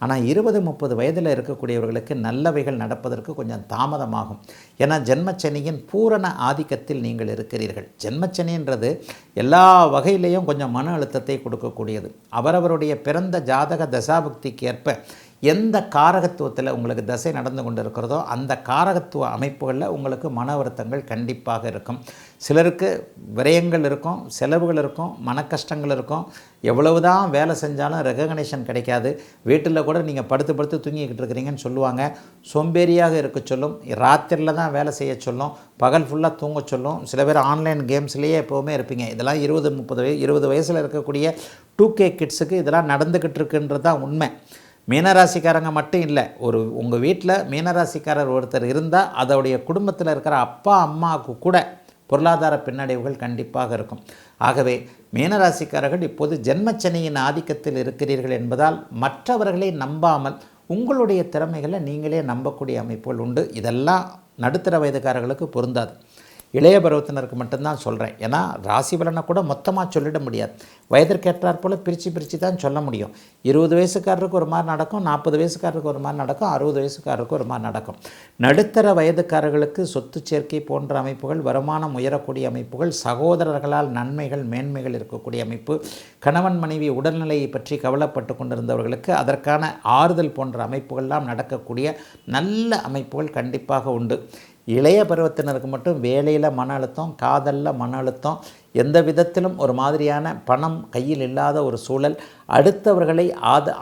ஆனால் 20-30 வயதில் இருக்கக்கூடியவர்களுக்கு நல்லவைகள் நடப்பதற்கு கொஞ்சம் தாமதமாகும். ஏன்னா ஜென்மச்சனியின் பூரண ஆதிக்கத்தில் நீங்கள் இருக்கிறீர்கள். ஜென்மச்சனின்றது எல்லா வகையிலையும் கொஞ்சம் மன அழுத்தத்தை கொடுக்கக்கூடியது. அவரவருடைய பிறந்த ஜாதக தசாபுக்திக்கு ஏற்ப எந்த காரகத்துவத்தில் உங்களுக்கு தசை நடந்து கொண்டு இருக்கிறதோ அந்த காரகத்துவ அமைப்புகளில் உங்களுக்கு மன வருத்தங்கள் கண்டிப்பாக இருக்கும். சிலருக்கு விரயங்கள் இருக்கும், செலவுகள் இருக்கும், மன கஷ்டங்கள் இருக்கும். எவ்வளவு தான் வேலை செஞ்சாலும் ரெகக்னேஷன் கிடைக்காது. வீட்டில் கூட நீங்கள் படுத்து படுத்து தூங்கிக்கிட்டு இருக்கிறீங்கன்னு சொல்லுவாங்க. சோம்பேறியாக இருக்க சொல்லும், ராத்திரியில் தான் வேலை செய்ய சொல்லும், பகல் ஃபுல்லாக தூங்க சொல்லும். சில பேர் ஆன்லைன் கேம்ஸ்லேயே எப்போவுமே இருப்பீங்க. இதெல்லாம் 20 வயசில் இருக்கக்கூடிய 2K கிட்ஸுக்கு இதெல்லாம் நடந்துக்கிட்டு இருக்குன்றது தான் உண்மை. மீனராசிக்காரங்க மட்டும் இல்லை, உங்கள் வீட்டில் மீனராசிக்காரர் ஒருத்தர் இருந்தால் அதோடைய குடும்பத்தில் இருக்கிற அப்பா அம்மாவுக்கு கூட பொருளாதார பின்னடைவுகள் கண்டிப்பாக இருக்கும். ஆகவே மீனராசிக்காரர்கள் இப்போது ஜென்மச்சனியின் ஆதிக்கத்தில் இருக்கிறீர்கள் என்பதால் மற்றவர்களை நம்பாமல் உங்களுடைய திறமைகளை நீங்களே நம்பக்கூடிய அமைப்புகள் உண்டு. இதெல்லாம் நடுத்தர வயதுக்காரர்களுக்கு பொருந்தாது. இளைய பருவத்தினருக்கு மட்டும்தான் சொல்கிறேன். ஏன்னா ராசி பலனை கூட மொத்தமாக சொல்லிட முடியாது. வயதிற்கேற்றாற் போல் பிரித்து தான் சொல்ல முடியும். 20 வயசுக்காரருக்கு ஒரு மாதிரி நடக்கும், 40 வயசுக்காரருக்கு ஒரு மாதிரி நடக்கும், 60 வயசுக்காரருக்கு ஒரு மாதிரி நடக்கும். நடுத்தர வயதுக்காரர்களுக்கு சொத்து சேர்க்கை போன்ற அமைப்புகள், வருமானம் உயரக்கூடிய அமைப்புகள், சகோதரர்களால் நன்மைகள் மேன்மைகள் இருக்கக்கூடிய அமைப்பு, கணவன் மனைவி உடல்நிலையை பற்றி கவலைப்பட்டு கொண்டிருந்தவர்களுக்கு அதற்கான ஆறுதல் போன்ற அமைப்புகள்லாம் நடக்கக்கூடிய நல்ல அமைப்புகள் கண்டிப்பாக உண்டு. இளைய பருவத்தினருக்கு மட்டும் வேலையில் மன அழுத்தம், காதலில் மன அழுத்தம், எந்த விதத்திலும் ஒரு மாதிரியான பணம் கையில் இல்லாத ஒரு சூழல், அடுத்தவர்களை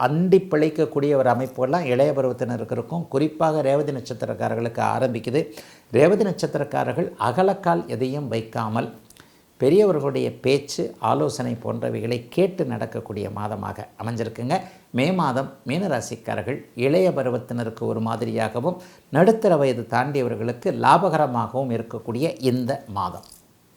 அண்டி பிழைக்கக்கூடிய ஒரு அமைப்புகள்லாம் இளைய பருவத்தினருக்கு இருக்கும். குறிப்பாக ரேவதி நட்சத்திரக்காரர்களுக்கு ஆரம்பிக்குது. ரேவதி நட்சத்திரக்காரர்கள் அகலக்கால் எதையும் வைக்காமல் பெரியவர்களுடைய பேச்சு, ஆலோசனை போன்றவைகளை கேட்டு நடக்கக்கூடிய மாதமாக அமைஞ்சிருக்குங்க. மே மாதம் மீனராசிக்காரர்கள் இளைய பருவத்தினருக்கு ஒரு மாதிரியாகவும் நடுத்தர வயது தாண்டியவர்களுக்கு லாபகரமாகவும் இருக்கக்கூடிய இந்த மாதம்.